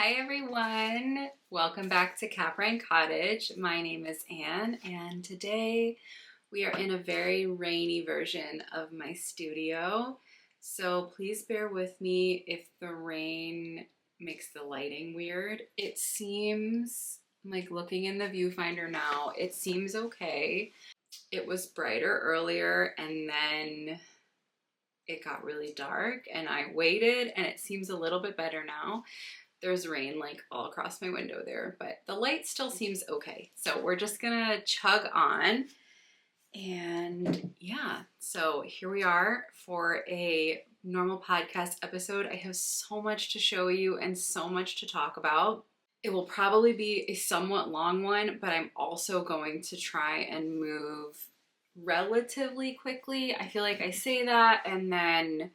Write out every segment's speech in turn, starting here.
Hi everyone, welcome back to Caprine Cottage. My name is Anne and today we are in a very rainy version of my studio. So please bear with me if the rain makes the lighting weird. It seems like looking in the viewfinder now, it seems okay. It was brighter earlier and then it got really dark and I waited and it seems a little bit better now. There's rain like all across my window there, but the light still seems okay. So we're just gonna chug on. And yeah, so here we are for a normal podcast episode. I have so much to show you and so much to talk about. It will probably be a somewhat long one, but I'm also going to try and move relatively quickly. I feel like I say that and then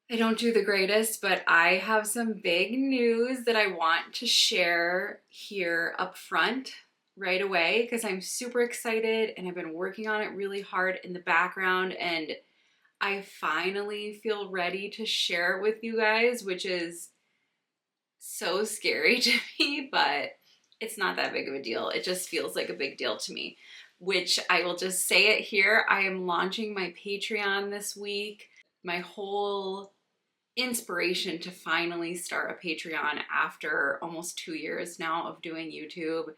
I don't do the greatest, but I have some big news that I want to share here up front right away because I'm super excited and I've been working on it really hard in the background and I finally feel ready to share it with you guys, which is so scary to me, but it's not that big of a deal. It just feels like a big deal to me, which I will just say it here. I am launching my Patreon this week. My whole inspiration to finally start a Patreon after almost 2 years now of doing YouTube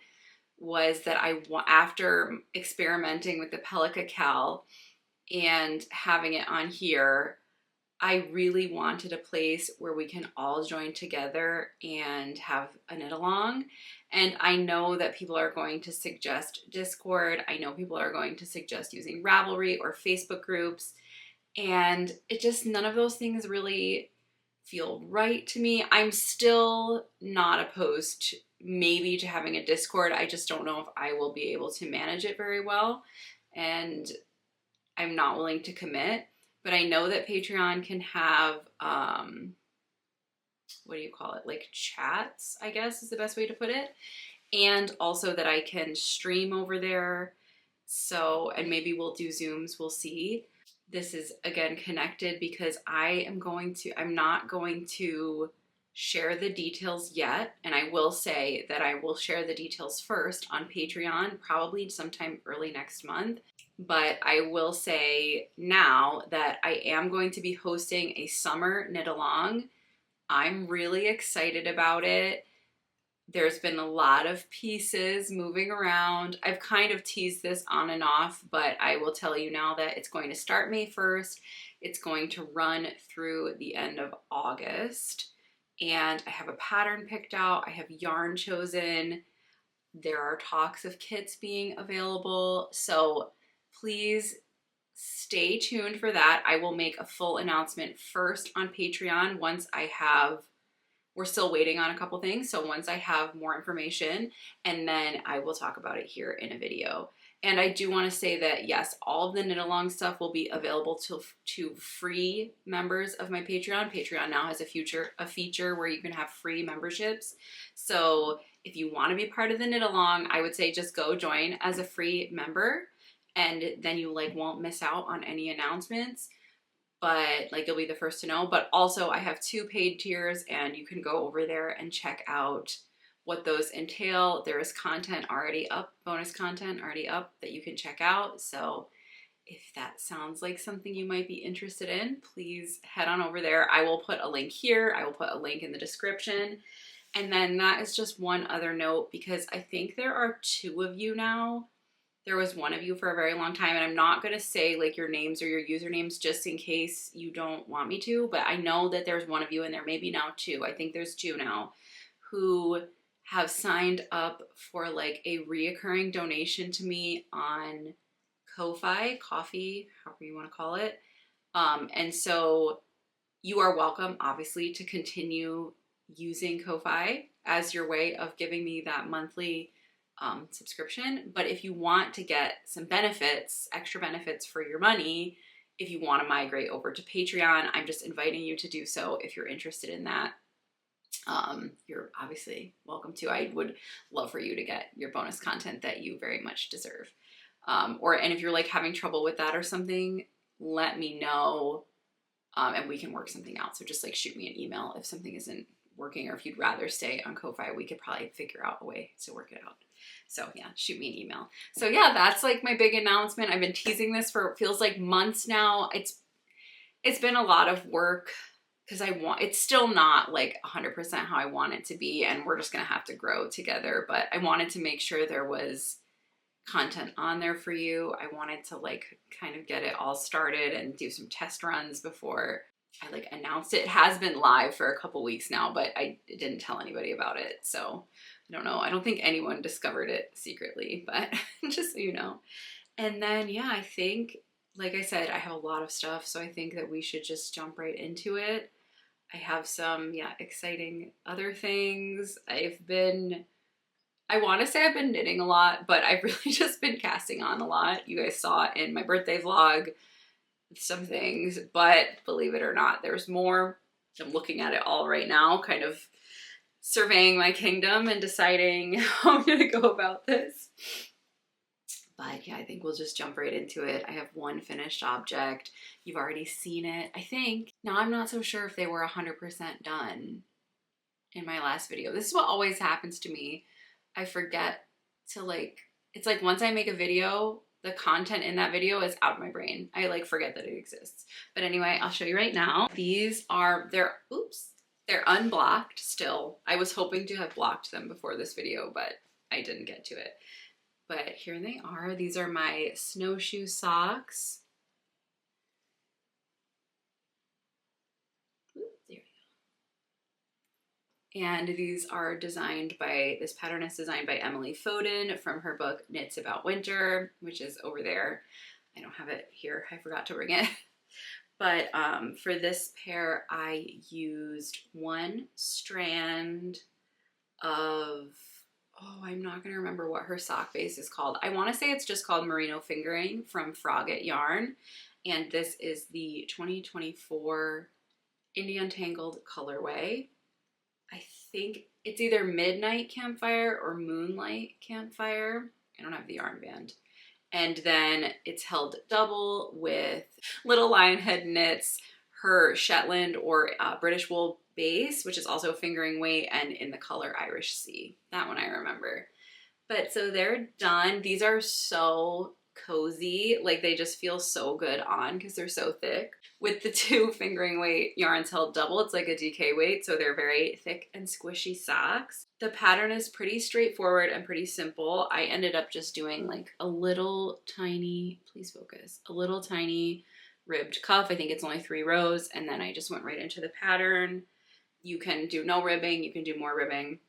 was that after experimenting with the Pellica Cal and having it on here, I really wanted a place where we can all join together and have a knit along. And I know that people are going to suggest Discord. I know people are going to suggest using Ravelry or Facebook groups. And it just, none of those things really feel right to me. I'm still not opposed to maybe to having a Discord. I just don't know if I will be able to manage it very well. And I'm not willing to commit. But I know that Patreon can have, what do you call it? Like chats, I guess is the best way to put it. And also that I can stream over there. So, and maybe we'll do Zooms, we'll see. This is again connected because I'm not going to share the details yet. And I will say that I will share the details first on Patreon, probably sometime early next month. But I will say now that I am going to be hosting a summer knit along. I'm really excited about it. There's been a lot of pieces moving around. I've kind of teased this on and off, but I will tell you now that it's going to start May 1st. It's going to run through the end of August. And I have a pattern picked out. I have yarn chosen. There are talks of kits being available. So please stay tuned for that. I will make a full announcement first on Patreon once I have. We're still waiting on a couple things, so once I have more information, and then I will talk about it here in a video. And I do want to say that, yes, all of the knit along stuff will be available to free members of my Patreon. Patreon now has a feature where you can have free memberships. So if you want to be part of the knit along, I would say just go join as a free member, and then you won't miss out on any announcements. But you'll be the first to know. But also I have 2 paid tiers and you can go over there and check out what those entail. There is content already up, bonus content already up that you can check out. So if that sounds like something you might be interested in, please head on over there. I will put a link here. I will put a link in the description. And then that is just one other note because I think there are 2 of you now. There was one of you for a very long time, and I'm not going to say your names or your usernames just in case you don't want me to, but I know that there's one of you, and there may be now 2. I think there's 2 now who have signed up for a reoccurring donation to me on Ko-Fi, coffee, however you want to call it. And so you are welcome, obviously, to continue using Ko-Fi as your way of giving me that monthly subscription. But if you want to get some benefits, extra benefits for your money, if you want to migrate over to Patreon, I'm just inviting you to do so if you're interested in that. You're obviously welcome to. I would love for you to get your bonus content that you very much deserve. And if you're having trouble with that or something, let me know and we can work something out. So just shoot me an email if something isn't working or if you'd rather stay on Ko-Fi, we could probably figure out a way to work it out. So yeah, shoot me an email. So yeah, that's like my big announcement. I've been teasing this for, it feels like months now. It's been a lot of work because it's still not like 100% how I want it to be, and we're just gonna have to grow together. But I wanted to make sure there was content on there for you. I wanted to like kind of get it all started and do some test runs before I like announced it. It has been live for a couple weeks now, but I didn't tell anybody about it. So I don't know. I don't think anyone discovered it secretly, but just so you know. And then, yeah, I think, like I said, I have a lot of stuff. So I think that we should just jump right into it. I have some, yeah, exciting other things. I want to say I've been knitting a lot, but I've really just been casting on a lot. You guys saw in my birthday vlog some things, but believe it or not, there's more. I'm looking at it all right now, kind of surveying my kingdom and deciding how I'm going to go about this. But yeah, I think we'll just jump right into it. I have one finished object. You've already seen it, I think. Now, I'm not so sure if they were 100% done in my last video. This is what always happens to me. I forget to like, it's like once I make a video, the content in that video is out of my brain. I like forget that it exists. But anyway, I'll show you right now. These are, they're unblocked still. I was hoping to have blocked them before this video, but I didn't get to it. But here they are. These are my snowshoe socks. And these are designed by, this pattern is designed by M.A.B.L.E. Foden from her book Knits About Winter, which is over there. I don't have it here, I forgot to bring it. But for this pair, I used one strand of, oh, I'm not gonna remember what her sock base is called. I wanna say it's just called Merino Fingering from Frogget Yarn. And this is the 2024 Indie Untangled colorway. I think it's either Midnight Campfire or Moonlight Campfire. I don't have the yarn band. And then it's held double with Little Lionhead Knits, her Shetland or British wool base, which is also fingering weight, and in the color Irish Sea. That one I remember. But so they're done. These are so cozy. Like they just feel so good on because they're so thick. With the two fingering weight yarns held double, it's like a DK weight, so they're very thick and squishy socks. The pattern is pretty straightforward and pretty simple. I ended up just doing like a little tiny, please focus, a little tiny ribbed cuff. I think it's only 3 rows, and then I just went right into the pattern. You can do no ribbing, you can do more ribbing.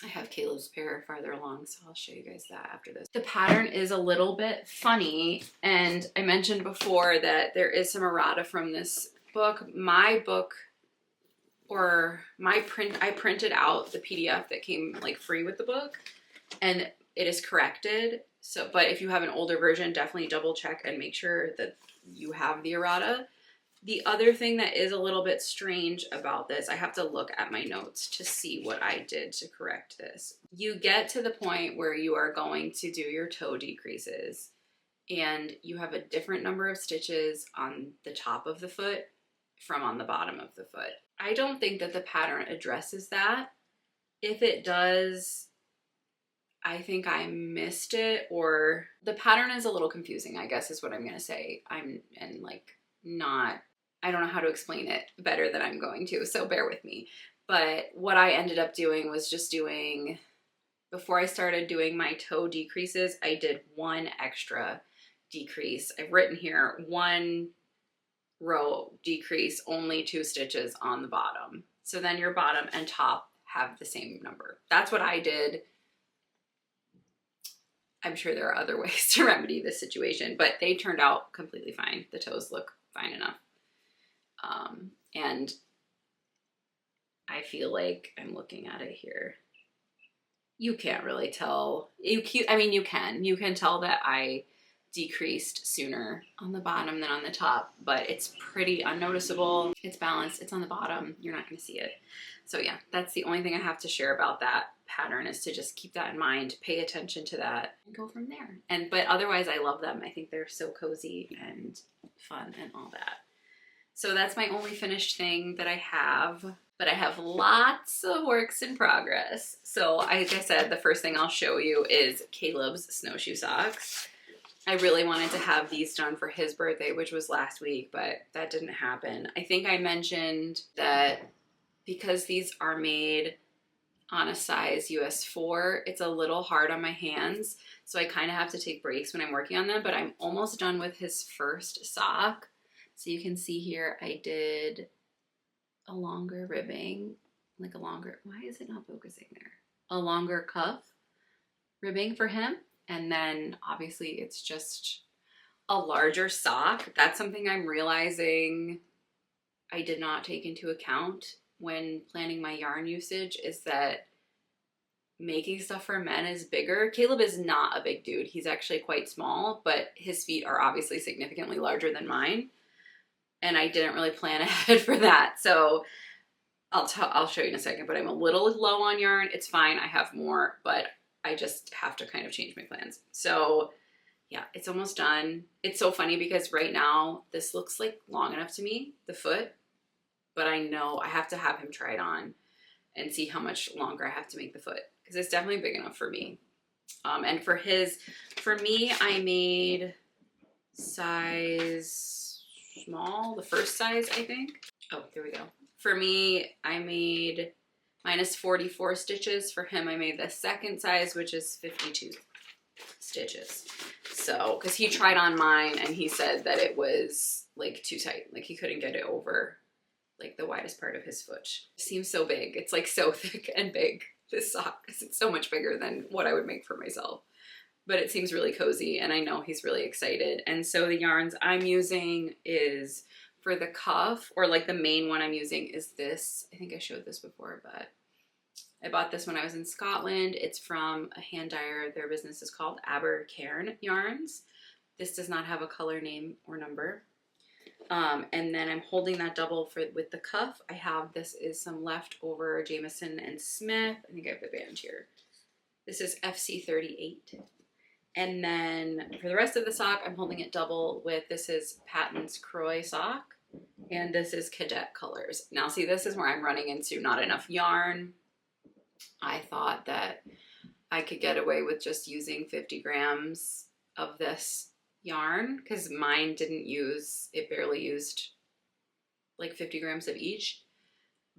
I have Caleb's pair farther along, so I'll show you guys that after this. The pattern is a little bit funny, and I mentioned before that there is some errata from this book. My book, or my print, I printed out the PDF that came like free with the book, and it is corrected. So, but if you have an older version, definitely double check and make sure that you have the errata. The other thing that is a little bit strange about this, I have to look at my notes to see what I did to correct this. You get to the point where you are going to do your toe decreases, and you have a different number of stitches on the top of the foot from on the bottom of the foot. I don't think that the pattern addresses that. If it does, I think I missed it, or the pattern is a little confusing, I guess is what I'm gonna say. I don't know how to explain it better than I'm going to, so bear with me. But what I ended up doing was just doing, before I started doing my toe decreases, I did one extra decrease. I've written here 1 row decrease, only 2 stitches on the bottom. So then your bottom and top have the same number. That's what I did. I'm sure there are other ways to remedy this situation, but they turned out completely fine. The toes look fine enough. And I feel like I'm looking at it here. You can't really tell. You can tell that I decreased sooner on the bottom than on the top, but it's pretty unnoticeable. It's balanced. It's on the bottom. You're not going to see it. So yeah, that's the only thing I have to share about that pattern, is to just keep that in mind, pay attention to that, and go from there. But otherwise, I love them. I think they're so cozy and fun and all that. So that's my only finished thing that I have. but I have lots of works in progress. So like I said, the first thing I'll show you is Caleb's snowshoe socks. I really wanted to have these done for his birthday, which was last week, but that didn't happen. I think I mentioned that because these are made on a size US 4, it's a little hard on my hands, so I kind of have to take breaks when I'm working on them, but I'm almost done with his first sock. So you can see here I did a longer ribbing, like a longer, why is it not focusing there? A longer cuff ribbing for him, and then obviously it's just a larger sock. That's something I'm realizing I did not take into account when planning my yarn usage, is that making stuff for men is bigger. Caleb is not a big dude. He's actually quite small, but his feet are obviously significantly larger than mine. And I didn't really plan ahead for that. So I'll show you in a second, but I'm a little low on yarn. It's fine. I have more, but I just have to kind of change my plans. So yeah, it's almost done. It's so funny because right now this looks like long enough to me, the foot, but I know I have to have him try it on and see how much longer I have to make the foot, because it's definitely big enough for me. And for me, I made size small, the first size, I think. Oh, there we go. For me, I made minus 44 stitches. For him, I made the second size, which is 52 stitches. So, because he tried on mine and he said that it was like too tight, like he couldn't get it over like the widest part of his foot. It seems so big. It's like so thick and big, this sock, because it's so much bigger than what I would make for myself. But it seems really cozy, and I know he's really excited. And so the yarns I'm using is for the cuff, or like the main one I'm using is this. I think I showed this before, but I bought this when I was in Scotland. It's from a hand dyer. Their business is called Cairn Yarns. This does not have a color name or number. And then I'm holding that double with the cuff. I have, this is some leftover Jameson and Smith. I think I have the band here. This is FC38. And then for the rest of the sock, I'm holding it double with, this is Patton's Croy sock, and this is Cadet Colors. Now see, this is where I'm running into not enough yarn. I thought that I could get away with just using 50 grams of this yarn, because mine didn't use, it barely used like 50 grams of each.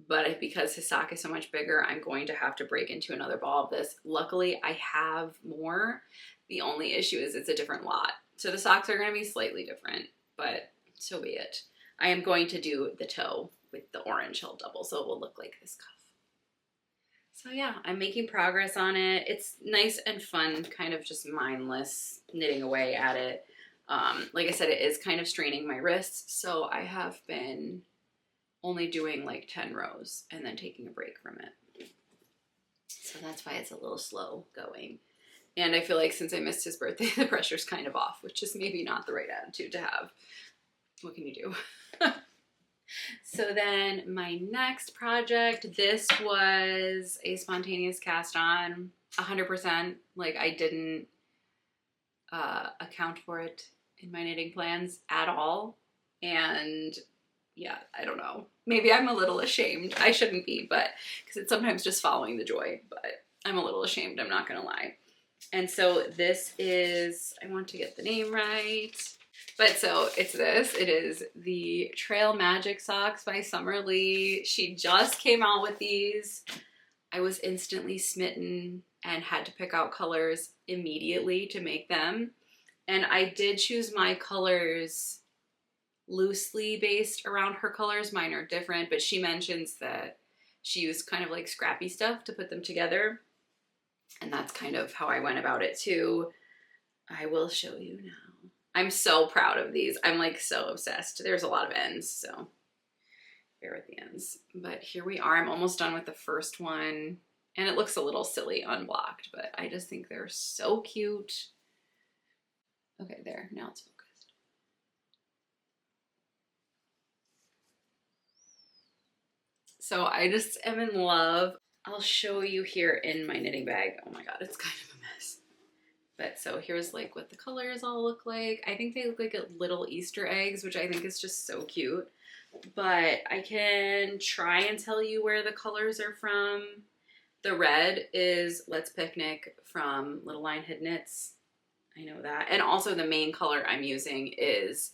But because his sock is so much bigger, I'm going to have to break into another ball of this. Luckily, I have more. The only issue is it's a different lot. So the socks are going to be slightly different, but so be it. I am going to do the toe with the orange held double, so it will look like this cuff. So yeah, I'm making progress on it. It's nice and fun, kind of just mindless knitting away at it. Like I said, it is kind of straining my wrists, so I have been only doing like 10 rows and then taking a break from it. So that's why it's a little slow going. And I feel like since I missed his birthday, the pressure's kind of off, which is maybe not the right attitude to have. What can you do? So then my next project, this was a spontaneous cast on, 100%. Like I didn't account for it in my knitting plans at all. And yeah, I don't know. Maybe I'm a little ashamed. I shouldn't be, but because it's sometimes just following the joy, but I'm a little ashamed, I'm not gonna lie. And so this is, I want to get the name right, but so it's this. It is the Trail Magic Socks by Summer Lee. She just came out with these. I was instantly smitten and had to pick out colors immediately to make them. And I did choose my colors loosely based around her colors. Mine are different, but she mentions that she used kind of like scrappy stuff to put them together. And that's kind of how I went about it too. I will show you now. I'm so proud of these. I'm like so obsessed. There's a lot of ends, so bear with the ends. But here we are. I'm almost done with the first one. And it looks a little silly unblocked, but I just think they're so cute. Okay, there. Now it's focused. So I just am in love. I'll show you here in my knitting bag. Oh my god, it's kind of a mess. But so here's like what the colors all look like. I think they look like little Easter eggs, which I think is just so cute. But I can try and tell you where the colors are from. The red is Let's Picnic from Little Lionhead Knits. I know that. And also the main color I'm using is,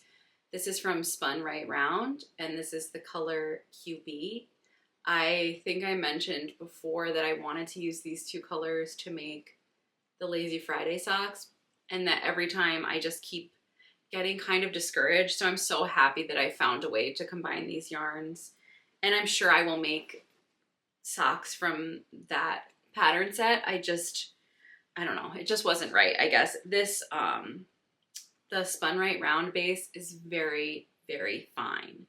this is from Spun Right Round, and this is the color QB. I think I mentioned before that I wanted to use these two colors to make the Lazy Friday socks, and that every time I just keep getting kind of discouraged. So I'm so happy that I found a way to combine these yarns, and I'm sure I will make socks from that pattern set. I don't know, it just wasn't right, I guess. This the Spun Right Round base is very, very fine,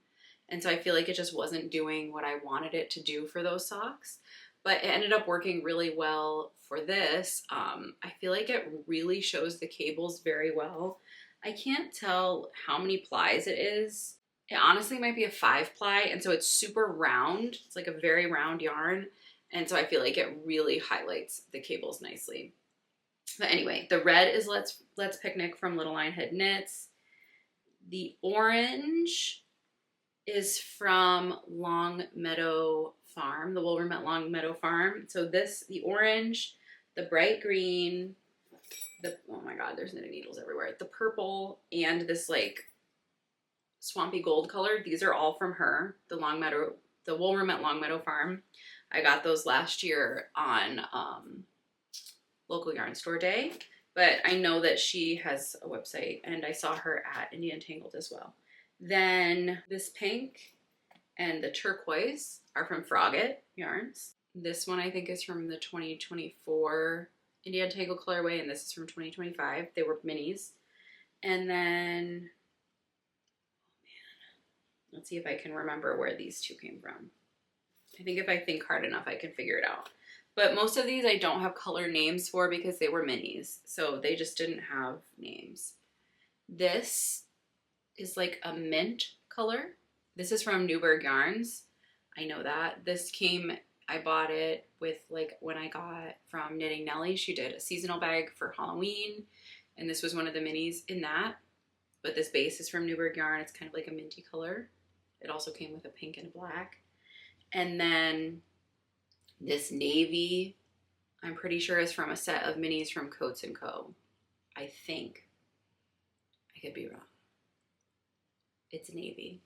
and so I feel like it just wasn't doing what I wanted it to do for those socks, but it ended up working really well for this. I feel like it really shows the cables very well. I can't tell how many plies it is. It honestly might be a 5-ply, and so it's super round. It's like a very round yarn, and so I feel like it really highlights the cables nicely. But anyway, the red is Let's Picnic from Little Lionhead Knits. The orange is from Long Meadow Farm, the Wilmermet Long Meadow Farm. So the orange, the bright green, oh my god, there's knitting needles everywhere. The purple and this like swampy gold color, these are all from her, the Wilmermet Long Meadow Farm. I got those last year on local yarn store day, but I know that she has a website, and I saw her at Indian Tangled as well. Then this pink and the turquoise are from Frogget Yarns. This one I think is from the 2024 Indian Tangled colorway, and this is from 2025. They were minis. And then, oh man, let's see if I can remember where these two came from. I think if I think hard enough, I can figure it out. But most of these I don't have color names for because they were minis, so they just didn't have names. This is like a mint color. This is from Newburgh Yarns. I know that. I bought it with like when I got from Knitting Nellie. She did a seasonal bag for Halloween, and this was one of the minis in that. But this base is from Newburgh Yarn. It's kind of like a minty color. It also came with a pink and a black. And then this navy, I'm pretty sure is from a set of minis from Coats & Co. I think. I could be wrong. It's navy.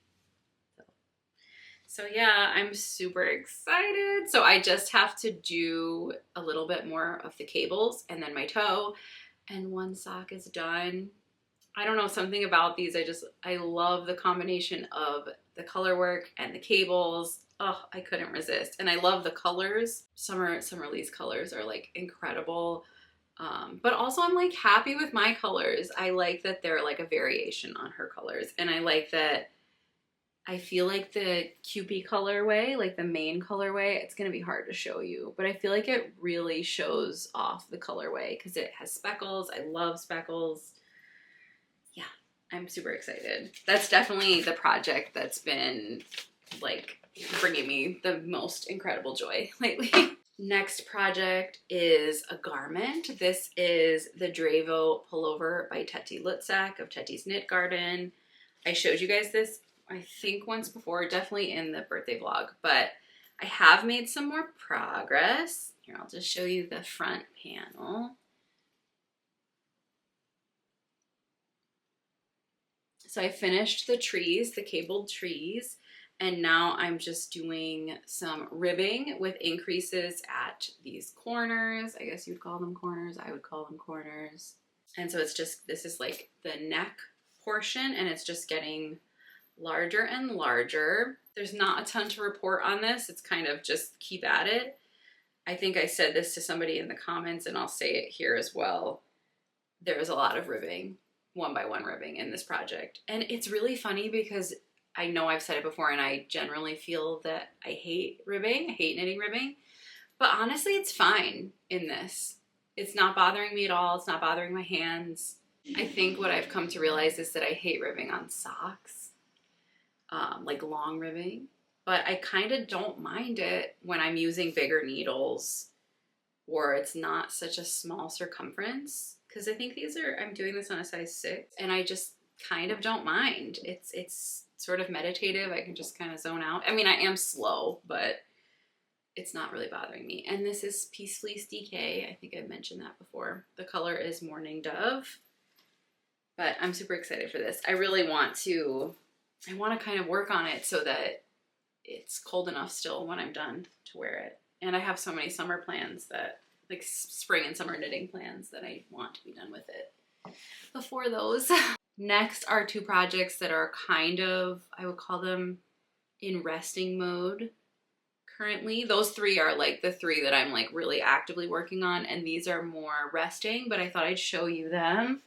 So yeah, I'm super excited. So I just have to do a little bit more of the cables and then my toe, and one sock is done. I don't know, something about these, I love the combination of the color work and the cables. Oh, I couldn't resist. And I love the colors. Summer Lee's colors are like incredible. But also I'm like happy with my colors. I like that they're like a variation on her colors. And I like that I feel like the Kewpie colorway, like the main colorway, it's going to be hard to show you, but I feel like it really shows off the colorway because it has speckles. I love speckles. Yeah, I'm super excited. That's definitely the project that's been like bringing me the most incredible joy lately. Next project is a garment. This is the Dravo pullover by Teti Lutsak of Teti's Knit Garden. I showed you guys this, I think, once before, definitely in the birthday vlog, but I have made some more progress. Here, I'll just show you the front panel. So I finished the trees, the cabled trees, and now I'm just doing some ribbing with increases at these corners. I guess you'd call them corners. I would call them corners. And so it's just, this is like the neck portion, and it's just getting larger and larger. There's not a ton to report on this. It's kind of just keep at it. I think I said this to somebody in the comments, and I'll say it here as well. There was a lot of ribbing, one by one ribbing in this project. And it's really funny because I know I've said it before, and I generally feel that I hate ribbing. I hate knitting ribbing. But honestly, it's fine in this. It's not bothering me at all. It's not bothering my hands. I think what I've come to realize is that I hate ribbing on socks, like long ribbing. But I kind of don't mind it when I'm using bigger needles or it's not such a small circumference, because I think these are, I'm doing this on a size 6 and I just kind of don't mind. It's sort of meditative. I can just kind of zone out. I mean, I am slow, but it's not really bothering me. And this is Peace Fleece DK. I think I mentioned that before. The color is Morning Dove, but I'm super excited for this. I really want to, I want to kind of work on it so that it's cold enough still when I'm done to wear it. And I have so many summer plans that, like spring and summer knitting plans, that I want to be done with it before those. Next are 2 projects that are kind of, I would call them in resting mode currently. Those 3 are like the 3 that I'm like really actively working on, and these are more resting, but I thought I'd show you them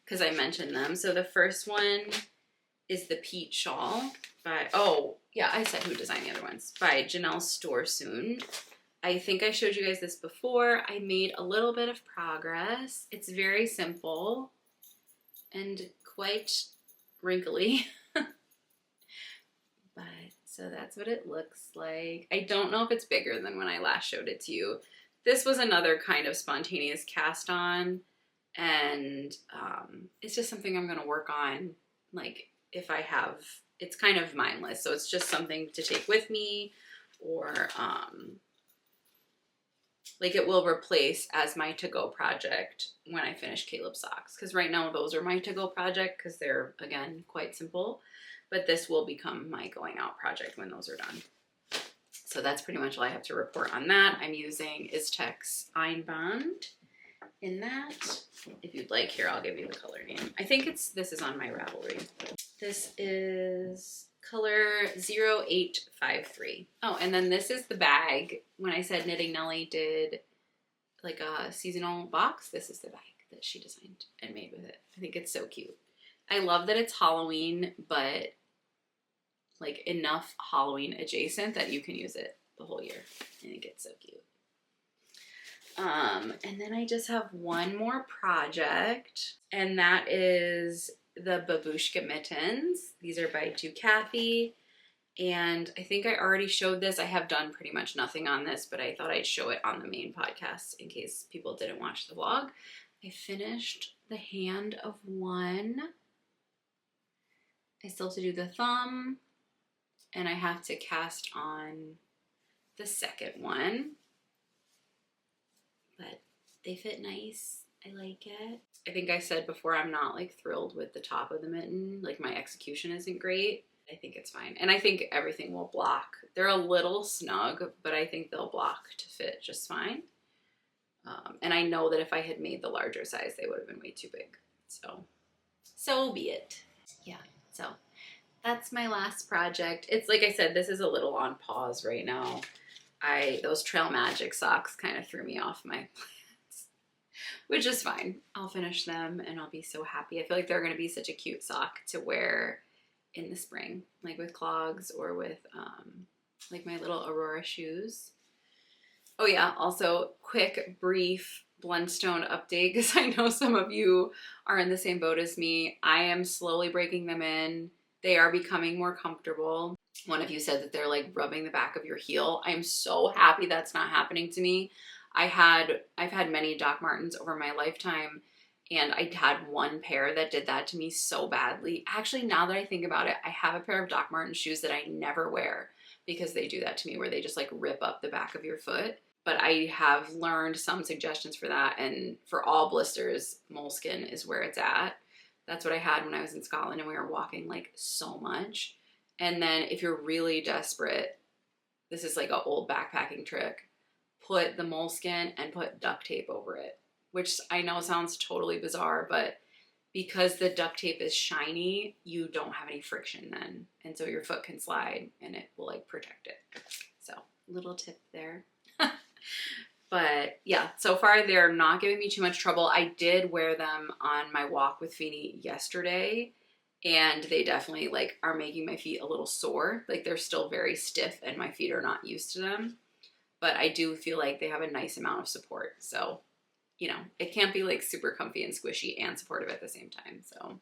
because I mentioned them. So the first one is the Peach Shawl by, oh yeah, I said who designed the other ones, by Janelle Storsoon. I think I showed you guys this before. I made a little bit of progress. It's very simple and quite wrinkly. But so that's what it looks like. I don't know if it's bigger than when I last showed it to you. This was another kind of spontaneous cast on, and it's just something I'm gonna work on. Like if I have, it's kind of mindless, so it's just something to take with me, or like it will replace as my to-go project when I finish Caleb's socks. Because right now those are my to-go project because they're, again, quite simple. But this will become my going out project when those are done. So that's pretty much all I have to report on that. I'm using Iztex Einband in that. If you'd like, here, I'll give you the color name. I think this is on my Ravelry. This is color 0853. Oh, and then this is the bag. When I said Knitting Nellie did like a seasonal box, this is the bag that she designed and made with it. I think it's so cute. I love that it's Halloween, but like enough Halloween adjacent that you can use it the whole year. I think it's so cute. And then I just have one more project, and that is the Babushka Mittens. These are by Kathy, and I think I already showed this. I have done pretty much nothing on this, but I thought I'd show it on the main podcast in case people didn't watch the vlog. I finished the hand of one. I still have to do the thumb, and I have to cast on the second one, but they fit nice. I like it. I think I said before I'm not like thrilled with the top of the mitten. Like my execution isn't great. I think it's fine. And I think everything will block. They're a little snug, but I think they'll block to fit just fine. And I know that if I had made the larger size, they would have been way too big. So be it. Yeah, so that's my last project. It's like I said, this is a little on pause right now. Those Trail Magic socks kind of threw me off my plans, which is fine. I'll finish them and I'll be so happy. I feel like they're going to be such a cute sock to wear in the spring, like with clogs or with like my little Aurora shoes. Oh yeah, also quick, brief Blendstone update, because I know some of you are in the same boat as me. I am slowly breaking them in. They are becoming more comfortable. One of you said that they're like rubbing the back of your heel. I am so happy that's not happening to me. I've had many Doc Martens over my lifetime, and I had one pair that did that to me so badly. Actually, now that I think about it, I have a pair of Doc Marten shoes that I never wear because they do that to me, where they just like rip up the back of your foot. But I have learned some suggestions for that, and for all blisters, moleskin is where it's at. That's what I had when I was in Scotland and we were walking like so much. And then if you're really desperate, this is like an old backpacking trick, put the moleskin and put duct tape over it, which I know sounds totally bizarre, but because the duct tape is shiny, you don't have any friction then. And so your foot can slide and it will like protect it. So little tip there. But yeah, so far they're not giving me too much trouble. I did wear them on my walk with Feeny yesterday, and they definitely like are making my feet a little sore. Like they're still very stiff and my feet are not used to them, but I do feel like they have a nice amount of support. So, you know, it can't be like super comfy and squishy and supportive at the same time. So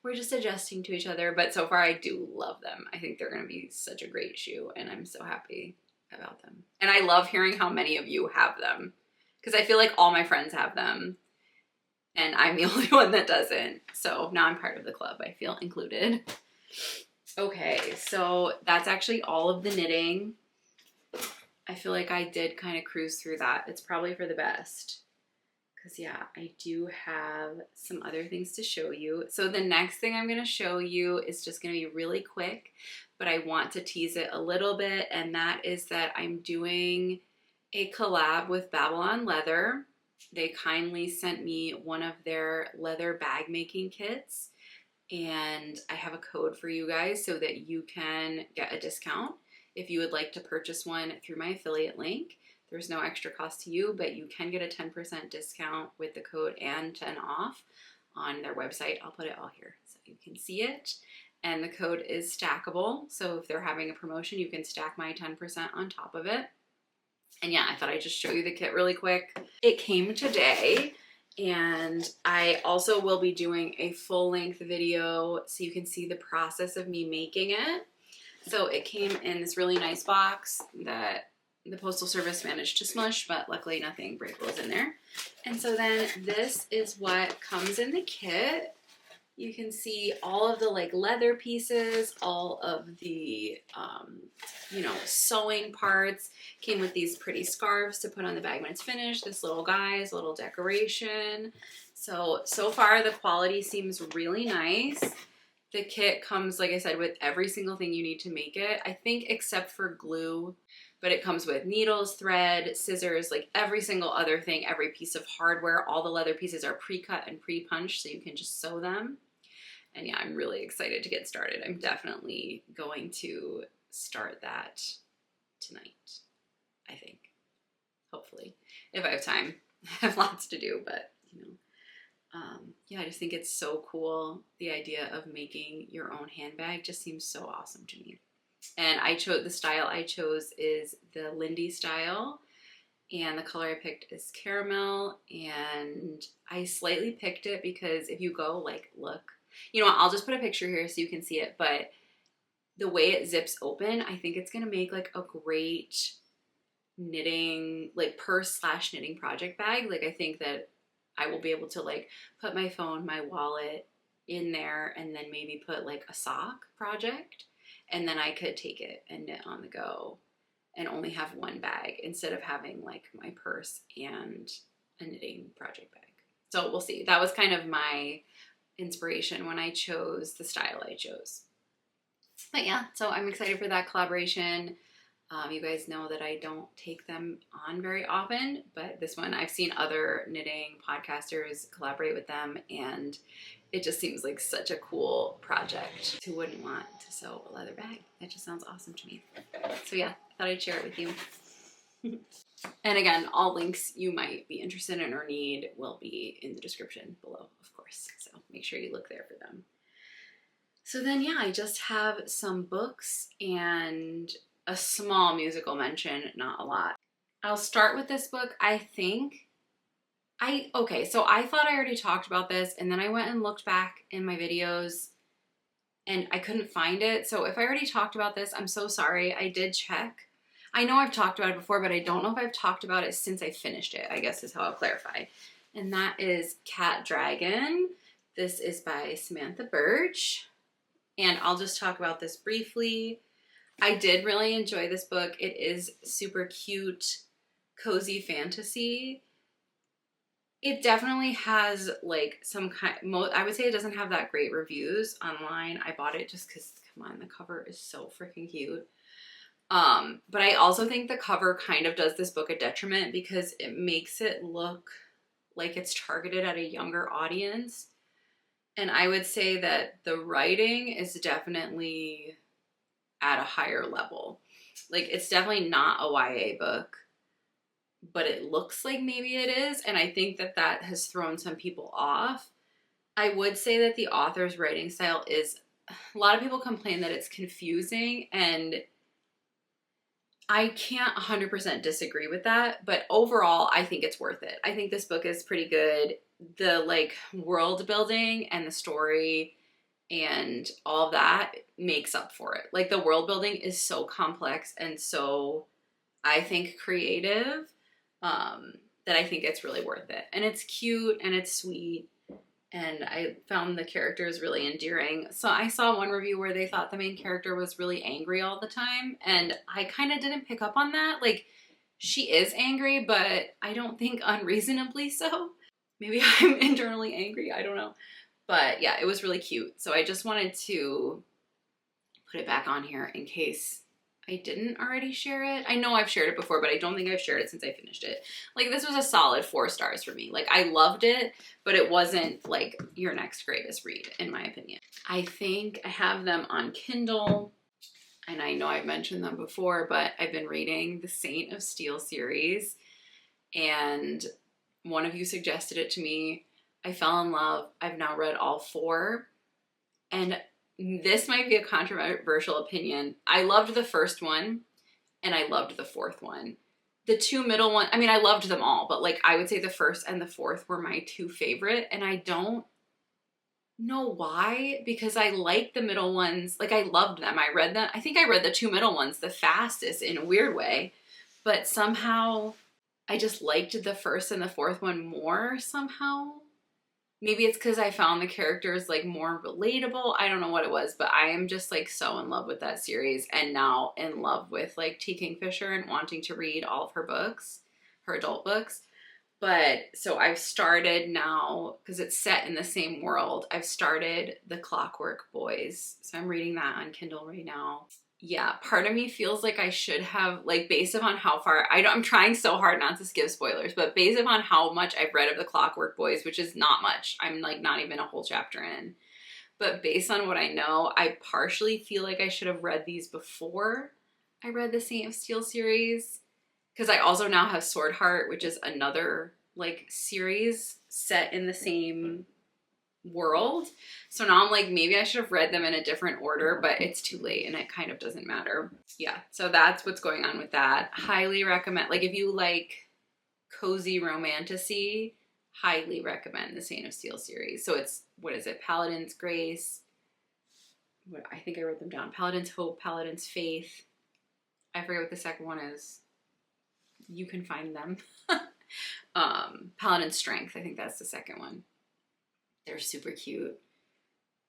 we're just adjusting to each other, but so far I do love them. I think they're going to be such a great shoe, and I'm so happy about them. And I love hearing how many of you have them, because I feel like all my friends have them. and I'm the only one that doesn't. So now I'm part of the club. I feel included. Okay, so that's actually all of the knitting. I feel like I did kind of cruise through that. It's probably for the best. Because yeah, I do have some other things to show you. So the next thing I'm going to show you is just going to be really quick, but I want to tease it a little bit, and that is that I'm doing a collab with Babylon Leather. They kindly sent me one of their leather bag making kits, and I have a code for you guys so that you can get a discount if you would like to purchase one through my affiliate link. There's no extra cost to you, but you can get a 10% discount with the code and 10 off on their website. I'll put it all here so you can see it. And the code is stackable. So if they're having a promotion, you can stack my 10% on top of it. And yeah, I thought I'd just show you the kit really quick. It came today, and I also will be doing a full-length video so you can see the process of me making it. So it came in this really nice box that the Postal Service managed to smush, but luckily nothing breakable is in there. And so then this is what comes in the kit. You can see all of the like leather pieces, all of the, you know, sewing parts. Came with these pretty scarves to put on the bag when it's finished. This little guy's little decoration. So far the quality seems really nice. The kit comes, like I said, with every single thing you need to make it. I think except for glue, but it comes with needles, thread, scissors, like every single other thing, every piece of hardware. All the leather pieces are pre-cut and pre-punched, so you can just sew them. And yeah, I'm really excited to get started. I'm definitely going to start that tonight, I think. Hopefully, if I have time. I have lots to do, but you know. Yeah, I just think it's so cool. The idea of making your own handbag just seems so awesome to me. And I chose, the style I chose is the Lindy style, and the color I picked is caramel, and I slightly picked it because if you go like, look, you know what, I'll just put a picture here so you can see it, but the way it zips open, I think it's gonna make like a great knitting, like purse/knitting project bag. Like I think that I will be able to like put my phone, my wallet in there, and then maybe put like a sock project, and then I could take it and knit on the go and only have one bag instead of having like my purse and a knitting project bag. So we'll see. That was kind of my inspiration when I chose the style I chose. But yeah, so I'm excited for that collaboration. You guys know that I don't take them on very often, but this one I've seen other knitting podcasters collaborate with them, and it just seems like such a cool project. Who wouldn't want to sew a leather bag? That just sounds awesome to me. So yeah, I thought I'd share it with you. And again, all links you might be interested in or need will be in the description below, of course. So make sure you look there for them. So then, yeah, I just have some books and a small musical mention, not a lot. I'll start with this book. Okay, so I thought I already talked about this, and then I went and looked back in my videos and I couldn't find it. So if I already talked about this, I'm so sorry. I did check. I know I've talked about it before, but I don't know if I've talked about it since I finished it, I guess is how I'll clarify. And that is Cat Dragon. This is by Samantha Birch. And I'll just talk about this briefly. I did really enjoy this book. It is super cute, cozy fantasy. It definitely has like some kind, I would say it doesn't have that great reviews online. I bought it just because, come on, the cover is so freaking cute. But I also think the cover kind of does this book a detriment because it makes it look like it's targeted at a younger audience. And I would say that the writing is definitely at a higher level. Like, it's definitely not a YA book, but it looks like maybe it is. And I think that that has thrown some people off. I would say that the author's writing style is, a lot of people complain that it's confusing, and I can't 100% disagree with that, but overall, I think it's worth it. I think this book is pretty good. The like world building and the story and all of that makes up for it. Like, the world building is so complex and so, I think, creative, that that I think it's really worth it. And it's cute and it's sweet. And I found the characters really endearing. So I saw one review where they thought the main character was really angry all the time. And I kind of didn't pick up on that. Like, she is angry, but I don't think unreasonably so. Maybe I'm internally angry. I don't know. But yeah, it was really cute. So I just wanted to put it back on here in case I didn't already share it. I know I've shared it before, but I don't think I've shared it since I finished it. Like, this was a solid 4 stars for me. Like, I loved it, but it wasn't like your next greatest read, in my opinion. I think I have them on Kindle, and I know I've mentioned them before, but I've been reading the Saint of Steel series, and one of you suggested it to me. I fell in love. I've now read all 4, and this might be a controversial opinion. I loved the first one and I loved the 4th one. The 2 middle ones, I mean, I loved them all, but like I would say the 1st and the 4th were my 2 favorite. And I don't know why, because I like the middle ones. Like, I loved them. I read them. I think I read the 2 middle ones the fastest in a weird way, but somehow I just liked the 1st and the 4th one more somehow. Maybe it's because I found the characters like more relatable. I don't know what it was, but I am just like so in love with that series, and now in love with like T. Kingfisher and wanting to read all of her books, her adult books. But so I've started now, because it's set in the same world, I've started The Clockwork Boys. So I'm reading that on Kindle right now. Yeah, part of me feels like I should have, like, based upon how far, I'm trying so hard not to skip spoilers, but based upon how much I've read of The Clockwork Boys, which is not much, I'm like not even a whole chapter in, but based on what I know, I partially feel like I should have read these before I read the Saint of Steel series, because I also now have Sword Heart, which is another like series set in the same world. So now I'm like, maybe I should have read them in a different order, but it's too late and it kind of doesn't matter. Yeah, so that's what's going on with that. Highly recommend, like, if you like cozy romantasy, highly recommend the Saint of Steel series. So it's, what is it, Paladin's Grace, I think I wrote them down, Paladin's Hope, Paladin's Faith, I forget what the second one is, you can find them. Paladin's Strength, I think that's the second one. They're super cute.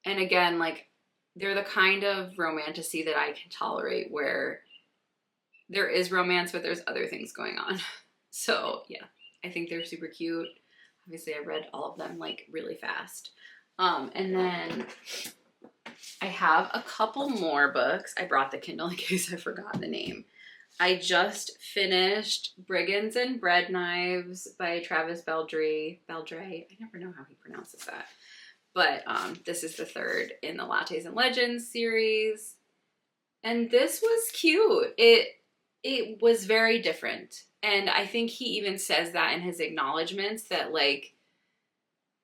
And again, like, they're the kind of romantasy that I can tolerate, where there is romance, but there's other things going on. So yeah, I think they're super cute. Obviously I read all of them like really fast. And then I have a couple more books. I brought the Kindle in case I forgot the name. I just finished Brigands and Breadknives by Travis Baldree. Baldree, I never know how he pronounces that. But this is the 3rd in the Lattes and Legends series. And this was cute. It was very different. And I think he even says that in his acknowledgments, that like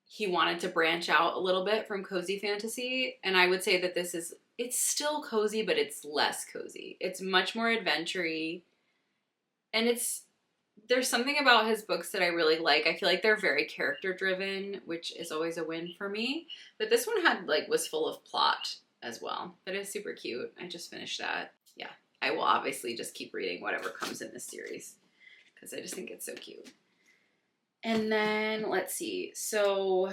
he wanted to branch out a little bit from cozy fantasy. And I would say that this is, it's still cozy, but it's less cozy. It's much more adventure-y. And there's something about his books that I really like. I feel like they're very character driven, which is always a win for me. But this one was full of plot as well. But it's super cute. I just finished that. Yeah, I will obviously just keep reading whatever comes in this series, because I just think it's so cute. And then let's see. So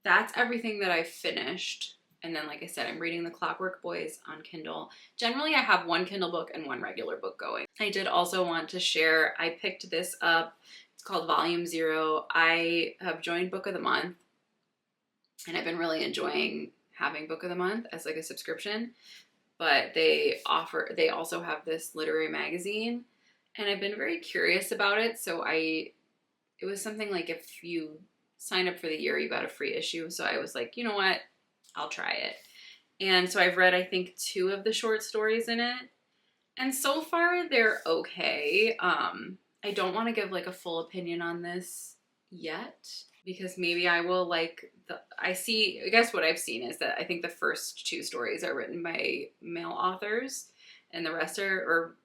that's everything that I finished. And then, like I said, I'm reading The Clockwork Boys on Kindle. Generally, I have one Kindle book and one regular book going. I did also want to share, I picked this up. It's called Volume 0. I have joined Book of the Month, and I've been really enjoying having Book of the Month as like a subscription. But they also have this literary magazine, and I've been very curious about it. So it was something like, if you sign up for the year, you got a free issue. So I was like, you know what? I'll try it. And so I've read, I think, 2 of the short stories in it. And so far, they're okay. I don't want to give like a full opinion on this yet, because maybe I will like I guess what I've seen is that I think the first 2 stories are written by male authors, and the rest or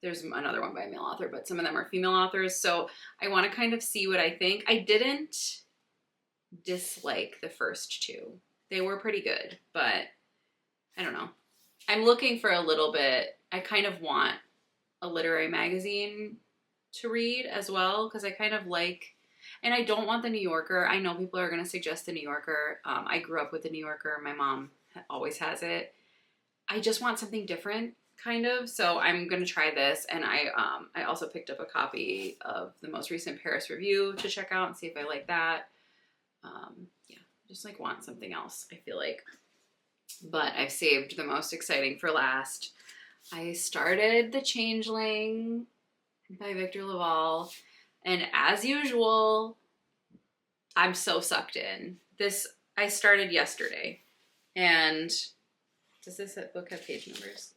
there's another one by a male author, but some of them are female authors. So I want to kind of see what I think. I didn't dislike the first 2. They were pretty good, but I don't know. I'm looking for a little bit, I kind of want a literary magazine to read as well, because I kind of like, and I don't want the New Yorker. I know people are going to suggest the New Yorker. I grew up with the New Yorker. My mom always has it. I just want something different, kind of. So I'm going to try this. And I also picked up a copy of the most recent Paris Review to check out and see if I like that. Yeah, just like want something else, I feel like. But I've saved the most exciting for last. I started The Changeling by Victor Lavalle. And as usual, I'm so sucked in. This I started yesterday. And does this book have page numbers?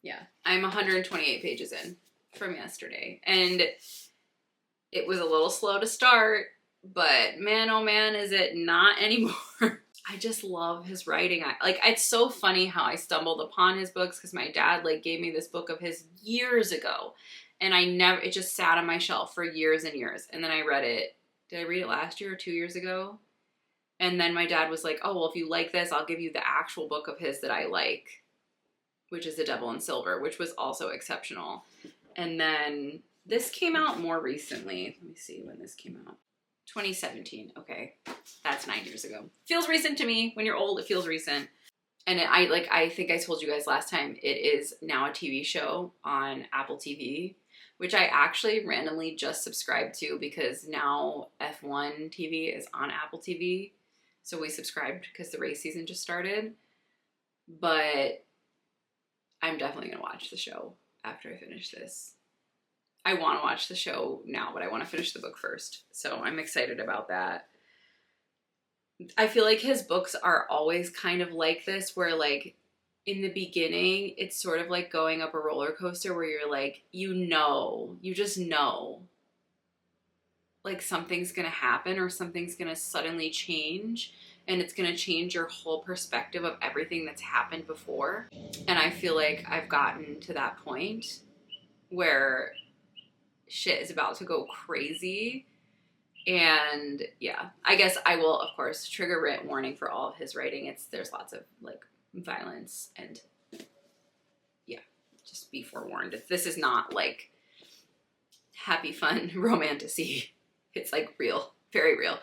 Yeah. I'm 128 pages in from yesterday. And it was a little slow to start, but man, oh man, is it not anymore. I just love his writing. It's so funny how I stumbled upon his books because my dad gave me this book of his years ago. And it just sat on my shelf for years and years. And then I read it. Did I read it last year or 2 years ago? And then my dad was like, oh, well, if you like this, I'll give you the actual book of his that I like, which is The Devil in Silver, which was also exceptional. And then this came out more recently. Let me see when this came out. 2017. Okay. That's 9 years ago. Feels recent to me. When you're old, it feels recent. And I think I told you guys last time, it is now a TV show on Apple TV, which I actually randomly just subscribed to because now F1 TV is on Apple TV. So we subscribed because the race season just started. But I'm definitely going to watch the show after I finish this. I want to watch the show now, but I want to finish the book first. So I'm excited about that. I feel like his books are always kind of like this, where in the beginning, it's sort of like going up a roller coaster where you're you just know something's going to happen or something's going to suddenly change, and it's going to change your whole perspective of everything that's happened before. And I feel like I've gotten to that point where shit is about to go crazy. And yeah, I guess I will, of course, trigger warning for all of his writing. There's lots of violence, and yeah, just be forewarned. This is not happy, fun romantasy. It's real, very real.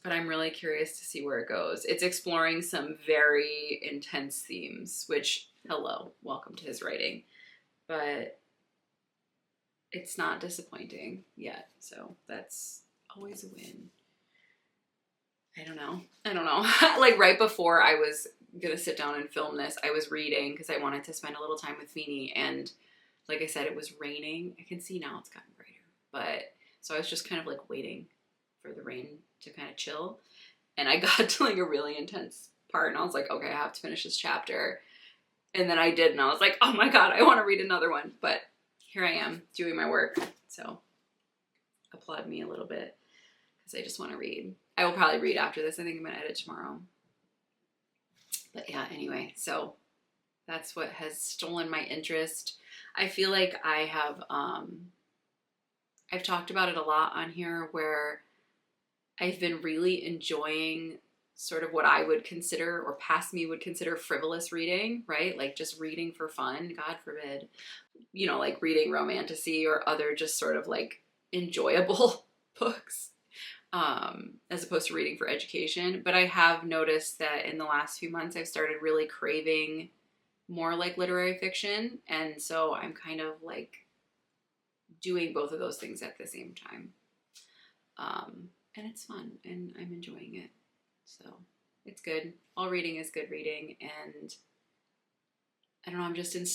But I'm really curious to see where it goes. It's exploring some very intense themes, which, hello, welcome to his writing. But it's not disappointing yet, so that's always a win. I don't know. Right before I was gonna sit down and film this, I was reading because I wanted to spend a little time with Feeny, and like I said, it was raining. I can see now it's gotten brighter, but so I was just kind of waiting for the rain to kind of chill, and I got to a really intense part, and I was like, okay, I have to finish this chapter, and then I did, and I was like, oh my god, I want to read another one, but here I am doing my work, so applaud me a little bit because I just want to read. I will probably read after this. I think I'm going to edit tomorrow. But yeah, anyway, so that's what has stolen my interest. I feel like I have, I've talked about it a lot on here where I've been really enjoying sort of what I would consider, or past me would consider, frivolous reading, right? Just reading for fun, God forbid. Reading romantasy or other just sort of enjoyable books, as opposed to reading for education. But I have noticed that in the last few months, I've started really craving more literary fiction. And so I'm kind of doing both of those things at the same time. And it's fun and I'm enjoying it. So it's good. All reading is good reading. And I don't know, I'm just in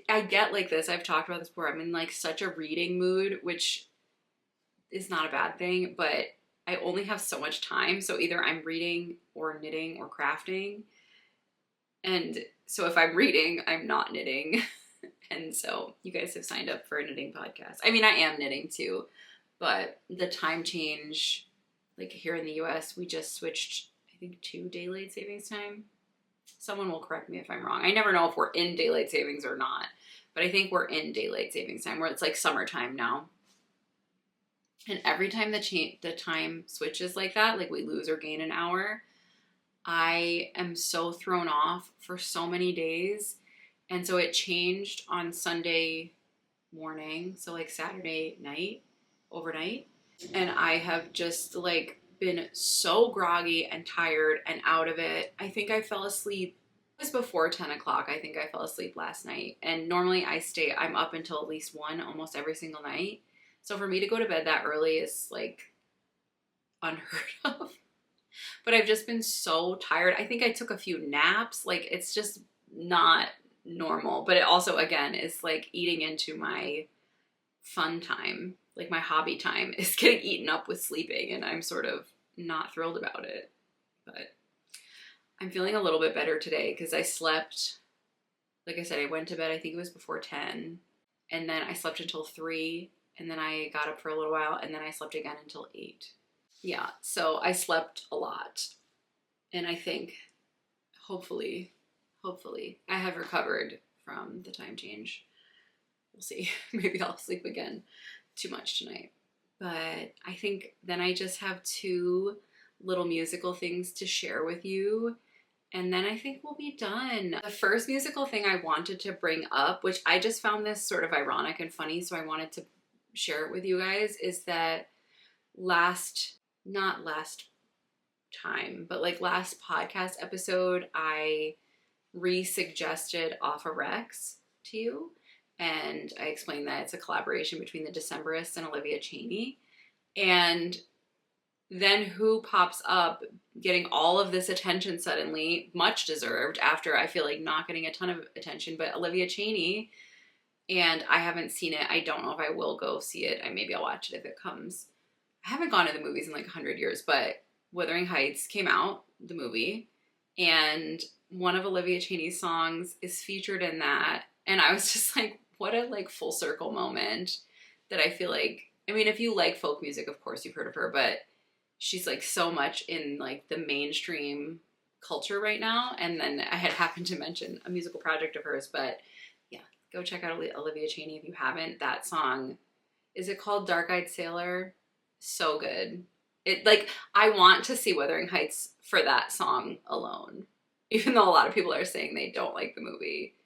I get this. I've talked about this before. I'm in such a reading mood, which is not a bad thing, but I only have so much time. So either I'm reading or knitting or crafting. And so if I'm reading, I'm not knitting. And so you guys have signed up for a knitting podcast. I mean, I am knitting too, but the time change, here in the US, we just switched, I think, to daylight savings time. Someone will correct me if I'm wrong. I never know if we're in daylight savings or not, but I think we're in daylight savings time, where it's summertime now. And every time the time switches like that, we lose or gain an hour, I am so thrown off for so many days. And so it changed on Sunday morning, so like Saturday night, overnight, and I have just like been so groggy and tired and out of it. I think I fell asleep. It was before 10 o'clock. I think I fell asleep last night. And normally I'm up until at least 1 almost every single night. So for me to go to bed that early is like unheard of. But I've just been so tired. I think I took a few naps. Like, it's just not normal. But it also, again, is like eating into my fun time. Like, my hobby time is getting eaten up with sleeping, and I'm sort of not thrilled about it. But I'm feeling a little bit better today because I slept, like I said, I went to bed, I think it was before 10, and then I slept until 3, and then I got up for a little while, and then I slept again until 8. Yeah, so I slept a lot, and I think hopefully I have recovered from the time change. We'll see. Maybe I'll sleep again too much tonight. But I think then I just have 2 little musical things to share with you, and then I think we'll be done. The first musical thing I wanted to bring up, which I just found this sort of ironic and funny, so I wanted to share it with you guys, is that not last time, but like last podcast episode, I re-suggested Off a Rex to you, and I explained that it's a collaboration between the Decemberists and Olivia Chaney. And then who pops up getting all of this attention suddenly, much deserved, after I feel like not getting a ton of attention, but Olivia Chaney. And I haven't seen it. I don't know if I will go see it. Maybe I'll watch it if it comes. I haven't gone to the movies in like 100 years, but Wuthering Heights came out, the movie, and one of Olivia Chaney's songs is featured in that. And I was just like, what a like full circle moment that I feel like, I mean, if you like folk music, of course you've heard of her, but she's like so much in like the mainstream culture right now. And then I had happened to mention a musical project of hers, but yeah, go check out Olivia Chaney if you haven't. That song, is it called Dark Eyed Sailor? So good. It like, I want to see Wuthering Heights for that song alone, even though a lot of people are saying they don't like the movie.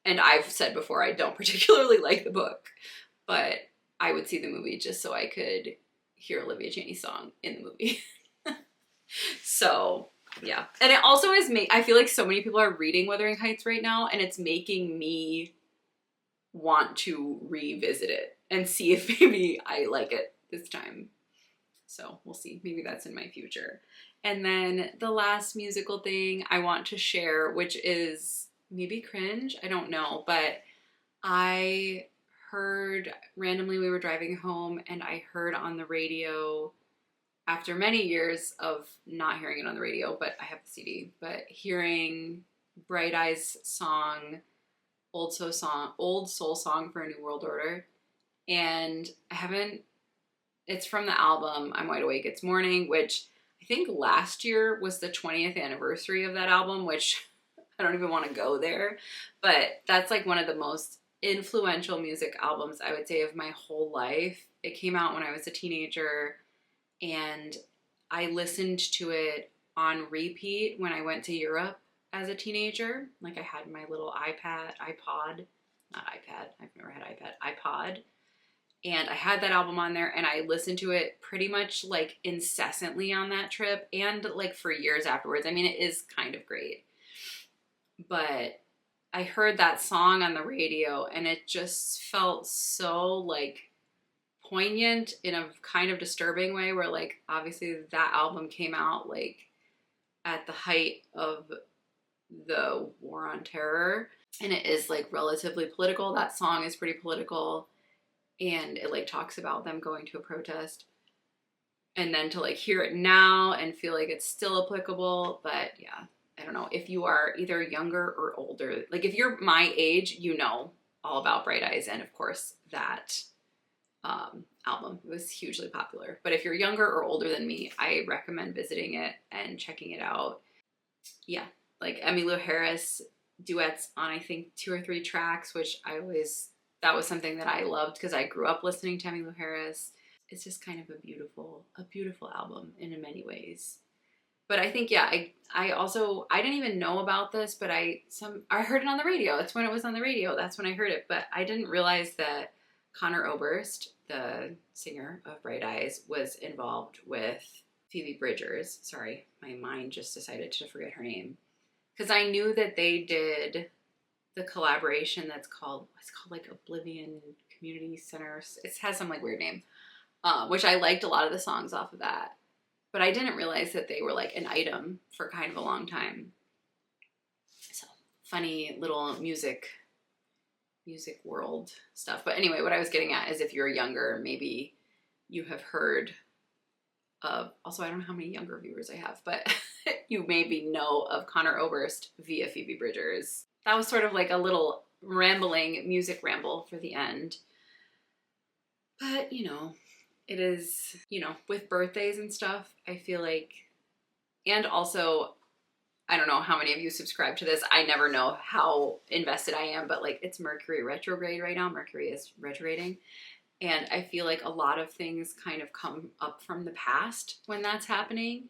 And I've said before, I don't particularly like the book, but I would see the movie just so I could hear Olivia Chaney's song in the movie. So yeah. And it also is I feel like so many people are reading Wuthering Heights right now, and it's making me want to revisit it and see if maybe I like it this time. So we'll see. Maybe that's in my future. And then the last musical thing I want to share, which is maybe cringe, I don't know, but I heard randomly, we were driving home, and I heard on the radio, after many years of not hearing it on the radio, but I have the CD, but hearing Bright Eyes' song, Old Soul Song for a New World Order. And it's from the album I'm Wide Awake, It's Morning, which I think last year was the 20th anniversary of that album, which I don't even want to go there, but that's like one of the most influential music albums I would say of my whole life. It came out when I was a teenager, and I listened to it on repeat when I went to Europe as a teenager. Like, I had my little iPod, I've never had iPod, and I had that album on there, and I listened to it pretty much like incessantly on that trip, and like for years afterwards. I mean, it is kind of great, but I heard that song on the radio, and it just felt so like poignant in a kind of disturbing way, where like obviously that album came out like at the height of the War on Terror, and it is like relatively political. That song is pretty political, and it like talks about them going to a protest, and then to like hear it now and feel like it's still applicable. But yeah, I don't know, if you are either younger or older, like if you're my age, you know all about Bright Eyes, and of course that album. It was hugely popular. But if you're younger or older than me, I recommend visiting it and checking it out. Yeah, like Emmylou Harris duets on I think 2 or 3 tracks, which that was something that I loved because I grew up listening to Emmylou Harris. It's just kind of a beautiful album in many ways. But I think, yeah, I didn't even know about this, but I heard it on the radio. That's when it was on the radio. That's when I heard it. But I didn't realize that Connor Oberst, the singer of Bright Eyes, was involved with Phoebe Bridgers. Sorry, my mind just decided to forget her name. Because I knew that they did the collaboration that's called, it's called like Oblivion Community Center. It has some like weird name, which I liked a lot of the songs off of that. But I didn't realize that they were like an item for kind of a long time. So funny little music world stuff. But anyway, what I was getting at is if you're younger, maybe you have heard of, also I don't know how many younger viewers I have, but you maybe know of Connor Oberst via Phoebe Bridgers. That was sort of like a little rambling music ramble for the end. But, you know, it is, you know, with birthdays and stuff, I feel like, and also, I don't know how many of you subscribe to this. I never know how invested I am, but like it's Mercury retrograde right now. Mercury is retrograding. And I feel like a lot of things kind of come up from the past when that's happening.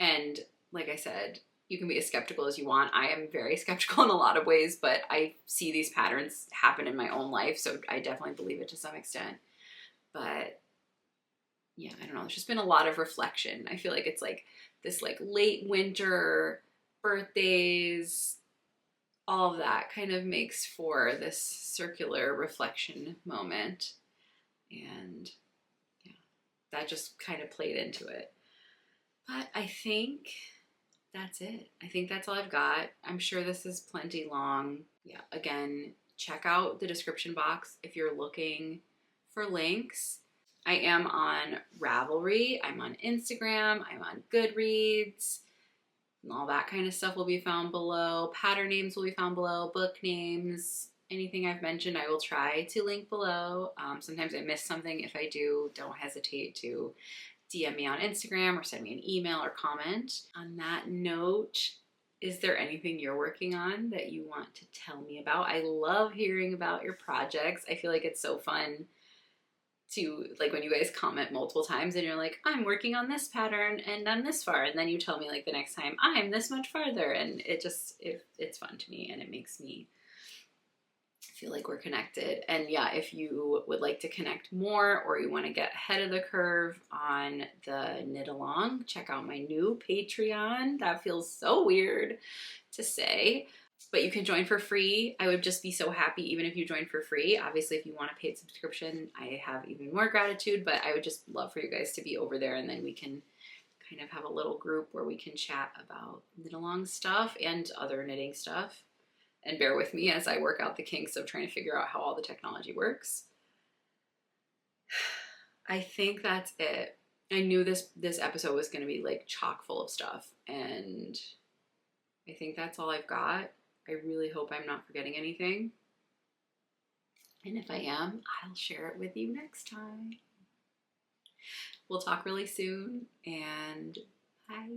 And like I said, you can be as skeptical as you want. I am very skeptical in a lot of ways, but I see these patterns happen in my own life. So I definitely believe it to some extent. But yeah, I don't know. There's just been a lot of reflection. I feel like it's like this like late winter, birthdays, all of that kind of makes for this circular reflection moment. And yeah, that just kind of played into it. But I think that's it. I think that's all I've got. I'm sure this is plenty long. Yeah, again, check out the description box if you're looking for links. I am on Ravelry, I'm on Instagram, I'm on Goodreads, and all that kind of stuff will be found below. Pattern names will be found below, book names, anything I've mentioned I will try to link below. Sometimes I miss something. If I do, don't hesitate to DM me on Instagram or send me an email or comment. On that note, is there anything you're working on that you want to tell me about? I love hearing about your projects. I feel like it's so fun to, like, when you guys comment multiple times and you're like, I'm working on this pattern and I'm this far, and then you tell me like the next time I'm this much farther, and it's fun to me and it makes me feel like we're connected. And yeah, if you would like to connect more or you want to get ahead of the curve on the knit along, check out my new Patreon. That feels so weird to say, but you can join for free. I would just be so happy even if you join for free. Obviously, if you want a paid subscription, I have even more gratitude, but I would just love for you guys to be over there, and then we can kind of have a little group where we can chat about knit along stuff and other knitting stuff. And bear with me as I work out the kinks of trying to figure out how all the technology works. I think that's it. I knew this episode was going to be like chock full of stuff, and I think that's all I've got. I really hope I'm not forgetting anything. And if I am, I'll share it with you next time. We'll talk really soon, and bye.